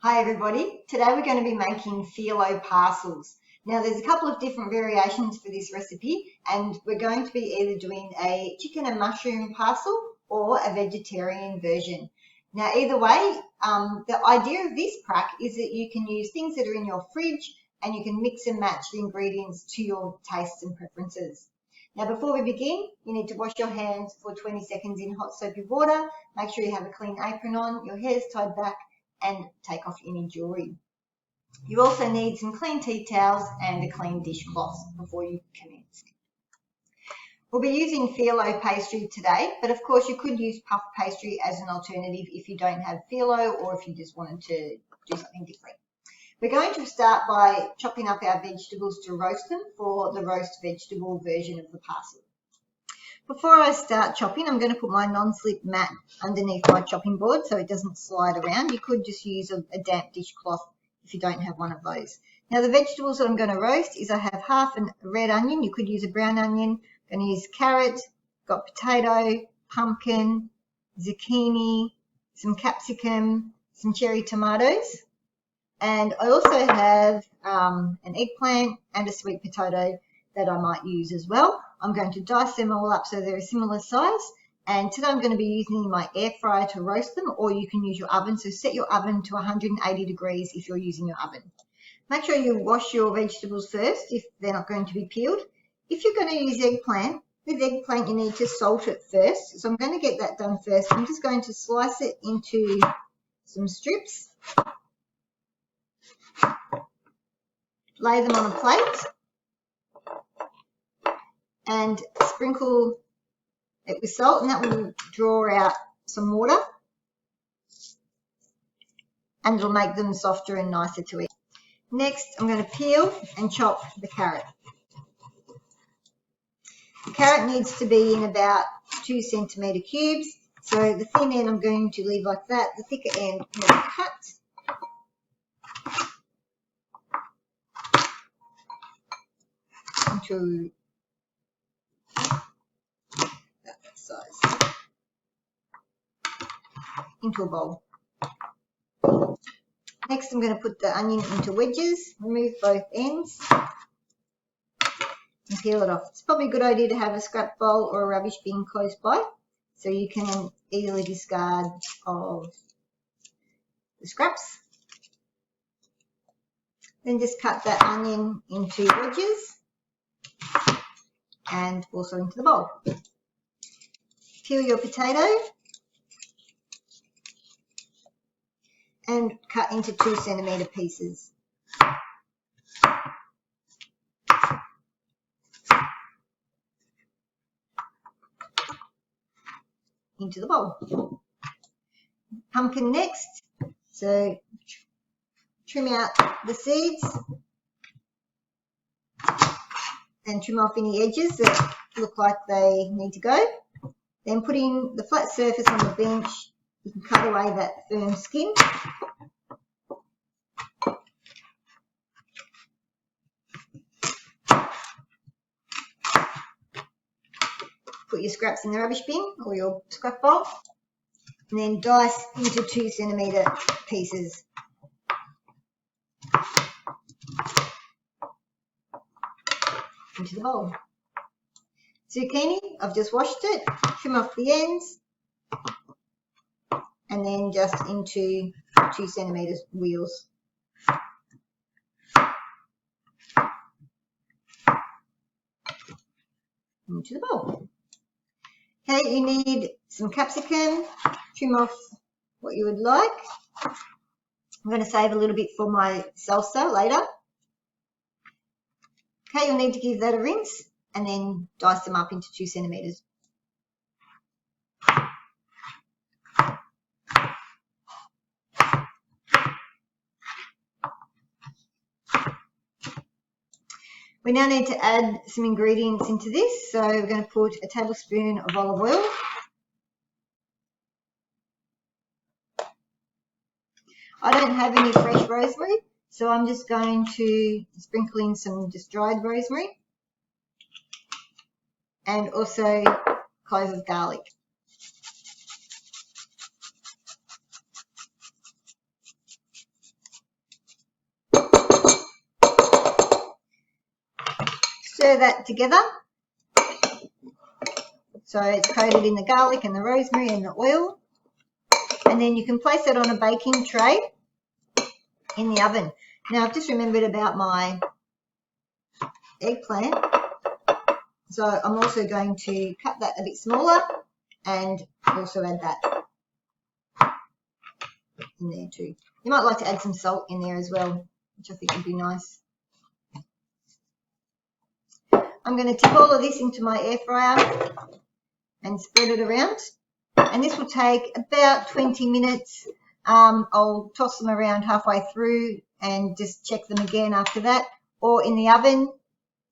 Hi everybody, today we're going to be making phyllo parcels. Now there's a couple of different variations for this recipe and we're going to be either doing a chicken and mushroom parcel or a vegetarian version. Now either way, the idea of this prac is that you can use things that are in your fridge and you can mix and match the ingredients to your tastes and preferences. Now before we begin, you need to wash your hands for 20 seconds in hot soapy water, make sure you have a clean apron on, your hair's tied back, and take off any jewelry. You also need some clean tea towels and a clean dishcloth before you commence. We'll be using phyllo pastry today, but of course you could use puff pastry as an alternative if you don't have phyllo or if you just wanted to do something different. We're going to start by chopping up our vegetables to roast them for the roast vegetable version of the parcel. Before I start chopping, I'm going to put my non-slip mat underneath my chopping board so it doesn't slide around. You could just use a damp dishcloth if you don't have one of those. Now the vegetables that I'm going to roast is I have half a red onion. You could use a brown onion. I'm going to use carrot, got potato, pumpkin, zucchini, some capsicum, some cherry tomatoes. And I also have an eggplant and a sweet potato that I might use as well. I'm going to dice them all up so they're a similar size. And today I'm going to be using my air fryer to roast them, or you can use your oven. So set your oven to 180 degrees if you're using your oven. Make sure you wash your vegetables first if they're not going to be peeled. If you're going to use eggplant, with eggplant you need to salt it first. So I'm going to get that done first. I'm just going to slice it into some strips. Lay them on a plate and sprinkle it with salt, and that will draw out some water and it'll make them softer and nicer to eat. Next, I'm going to peel and chop the carrot. The carrot needs to be in about 2 centimetre cubes, so the thin end I'm going to leave like that, the thicker end I'm going to cut. Into that size, into a bowl. Next, I'm going to put the onion into wedges, remove both ends, and peel it off. It's probably a good idea to have a scrap bowl or a rubbish bin close by so you can easily discard of the scraps. Then just cut that onion into wedges and also into the bowl. Peel your potato and cut into 2 centimetre pieces. Into the bowl. Pumpkin next, so trim out the seeds and trim off any edges that look like they need to go. Then put in the flat surface on the bench. You can cut away that firm skin. Put your scraps in the rubbish bin or your scrap bowl, and then dice into 2 centimetre pieces. Into the bowl. Zucchini, I've just washed it, trim off the ends, and then just into 2 centimetre wheels. Into the bowl. Okay, you need some capsicum, trim off what you would like. I'm going to save a little bit for my salsa later. Okay, you'll need to give that a rinse and then dice them up into 2 centimetres. We now need to add some ingredients into this, so we're going to put a tablespoon of olive oil, I don't have any fresh rosemary, so I'm just going to sprinkle in some just dried rosemary and also cloves of garlic. stir that together. So it's coated in the garlic and the rosemary and the oil. And then you can place it on a baking tray in the oven. Now I've just remembered about my eggplant. So I'm also going to cut that a bit smaller and also add that in there too. You might like to add some salt in there as well, which I think would be nice. I'm going to tip all of this into my air fryer and spread it around. And this will take about 20 minutes. I'll toss them around halfway through and just check them again after that. Or in the oven,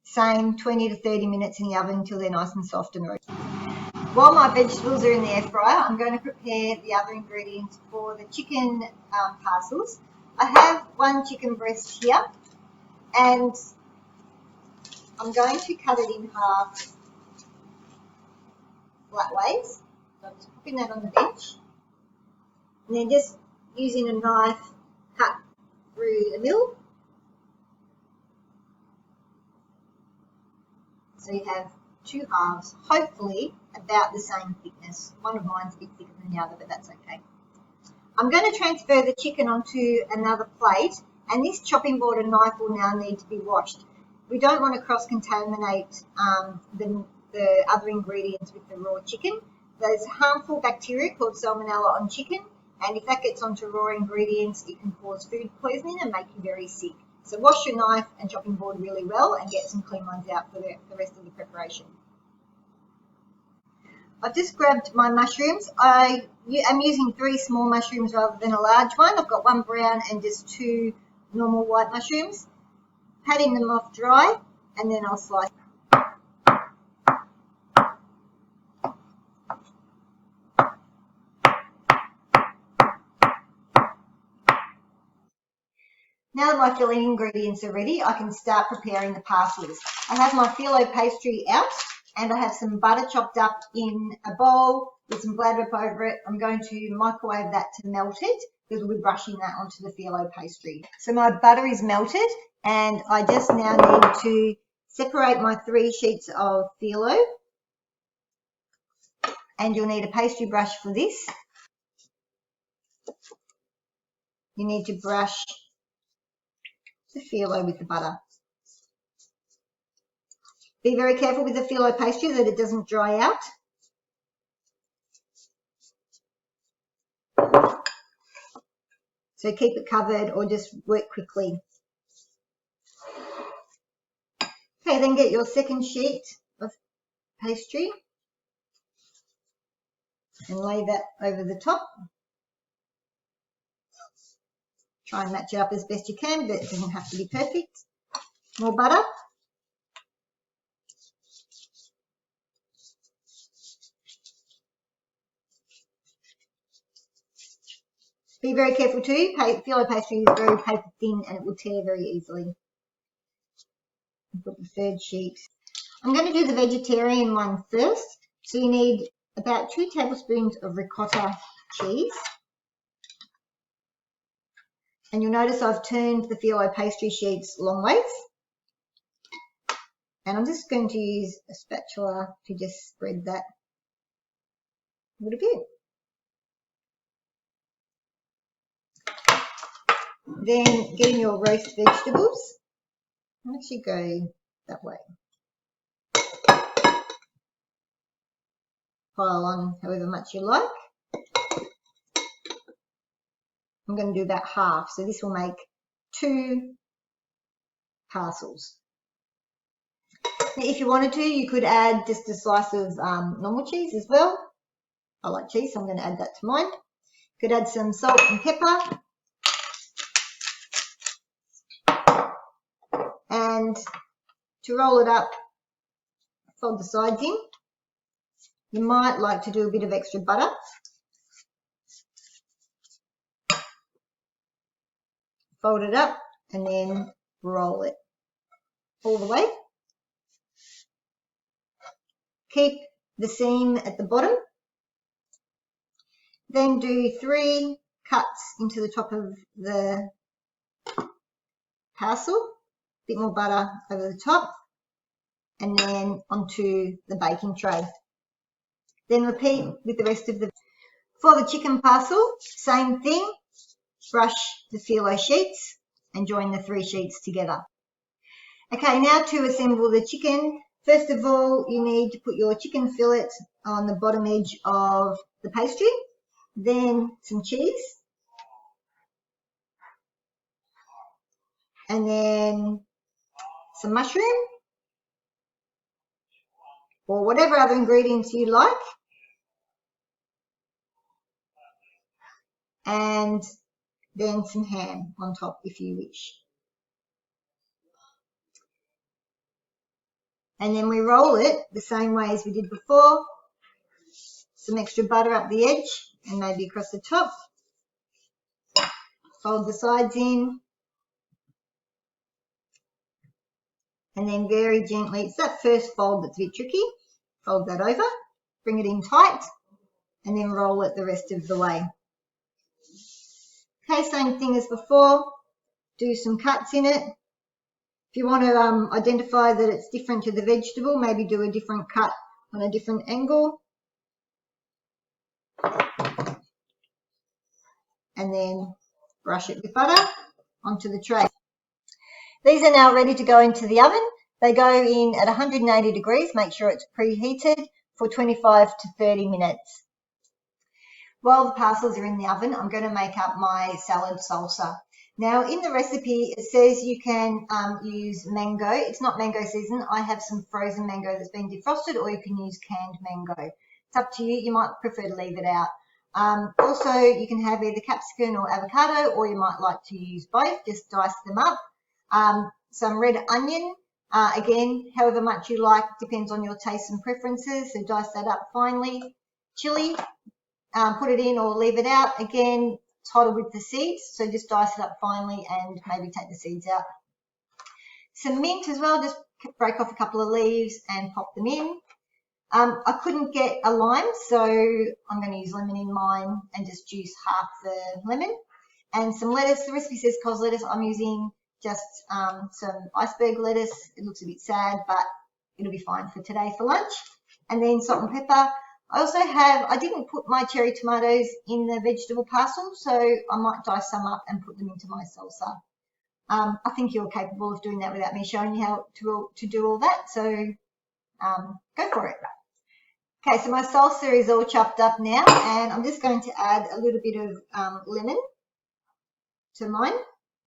same 20 to 30 minutes in the oven until they're nice and soft and roasted. While my vegetables are in the air fryer, I'm going to prepare the other ingredients for the chicken parcels. I have one chicken breast here, and I'm going to cut it in half flat ways. So I'm just popping that on the bench, and then just using a knife, cut through the middle. So you have two halves, hopefully about the same thickness. One of mine's a bit thicker than the other, but that's okay. I'm going to transfer the chicken onto another plate, and this chopping board and knife will now need to be washed. We don't want to cross-contaminate the other ingredients with the raw chicken. There's harmful bacteria called salmonella on chicken, and if that gets onto raw ingredients, it can cause food poisoning and make you very sick. So wash your knife and chopping board really well and get some clean ones out for the rest of the preparation. I've just grabbed my mushrooms. I am using 3 small mushrooms rather than a large one. I've got 1 brown and just 2 normal white mushrooms. Patting them off dry, and then I'll slice. Now that my filling ingredients are ready, I can start preparing the parcels. I have my phyllo pastry out, and I have some butter chopped up in a bowl with some glad wrap over it. I'm going to microwave that to melt it, because we'll be brushing that onto the phyllo pastry. So my butter is melted, and I just now need to separate my 3 sheets of phyllo, and you'll need a pastry brush for this. You need to brush the phyllo with the butter. Be very careful with the phyllo pastry that it doesn't dry out. So keep it covered or just work quickly. Okay, then get your second sheet of pastry and lay that over the top. Try and match it up as best you can, but it doesn't have to be perfect. More butter. Be very careful too. Phyllo pastry is very paper thin and it will tear very easily. Put the third sheet. I'm going to do the vegetarian one first. So you need about 2 tablespoons of ricotta cheese. And you'll notice I've turned the phyllo pastry sheets long ways. And I'm just going to use a spatula to just spread that a little bit. Then getting your roast vegetables. I'll actually go that way. Pile on however much you like. I'm going to do about half, so this will make 2 parcels. Now, if you wanted to, you could add just a slice of normal cheese as well. I like cheese, so I'm going to add that to mine. You could add some salt and pepper. And to roll it up, fold the sides in. You might like to do a bit of extra butter. Fold it up and then roll it all the way. Keep the seam at the bottom. Then do 3 cuts into the top of the parcel. A bit more butter over the top. and then onto the baking tray. Then repeat with the rest of the. For the chicken parcel, same thing, brush the phyllo sheets and join the 3 sheets together. Okay, now to assemble the chicken. First of all, you need to put your chicken fillet on the bottom edge of the pastry, then some cheese, and then some mushroom, or whatever other ingredients you like, and then some ham on top if you wish. And then we roll it the same way as we did before. Some extra butter up the edge and maybe across the top. Fold the sides in. And then very gently, it's that first fold that's a bit tricky. Fold that over, bring it in tight, and then roll it the rest of the way. Okay, same thing as before. Do some cuts in it. If you want to identify that it's different to the vegetable, maybe do a different cut on a different angle. And then brush it with butter onto the tray. These are now ready to go into the oven. They go in at 180 degrees. Make sure it's preheated for 25 to 30 minutes. While the parcels are in the oven, I'm going to make up my salad salsa. Now, in the recipe, it says you can use mango. It's not mango season. I have some frozen mango that's been defrosted, or you can use canned mango. It's up to you. You might prefer to leave it out. Also, you can have either capsicum or avocado, or you might like to use both. Just dice them up. Some red onion, again, however much you like, depends on your tastes and preferences. So dice that up finely. Chili, put it in or leave it out. Again, it's hotter with the seeds, so just dice it up finely and maybe take the seeds out. Some mint as well, just break off a couple of leaves and pop them in. I couldn't get a lime, so I'm going to use lemon in mine and just juice half the lemon. And some lettuce. The recipe says cos lettuce. I'm using just some iceberg lettuce. It looks a bit sad, but it'll be fine for today for lunch. And then salt and pepper. I didn't put my cherry tomatoes in the vegetable parcel, so I might dice some up and put them into my salsa. I think you're capable of doing that without me showing you how to do all that, so go for it. Okay, so my salsa is all chopped up now, and I'm just going to add a little bit of lemon to mine.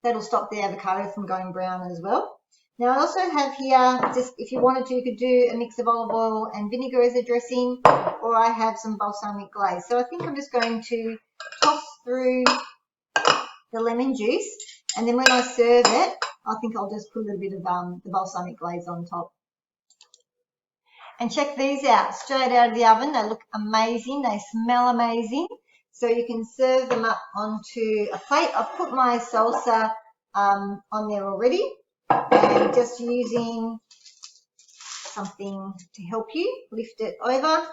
That'll stop the avocado from going brown as well. Now I also have here, just if you wanted to, you could do a mix of olive oil and vinegar as a dressing, or I have some balsamic glaze. So I think I'm just going to toss through the lemon juice, and then when I serve it, I think I'll just put a little bit of the balsamic glaze on top. And check these out, straight out of the oven. They look amazing, they smell amazing. So you can serve them up onto a plate. I've put my salsa on there already, and just using something to help you lift it over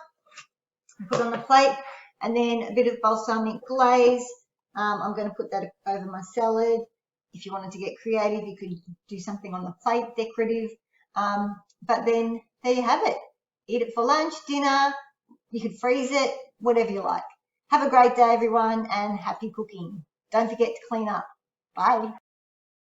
and put on the plate, and then a bit of balsamic glaze. I'm going to put that over my salad. If you wanted to get creative, you could do something on the plate, decorative. But then there you have it. Eat it for lunch, dinner. You could freeze it, whatever you like. Have a great day, everyone, and happy cooking. Don't forget to clean up. Bye.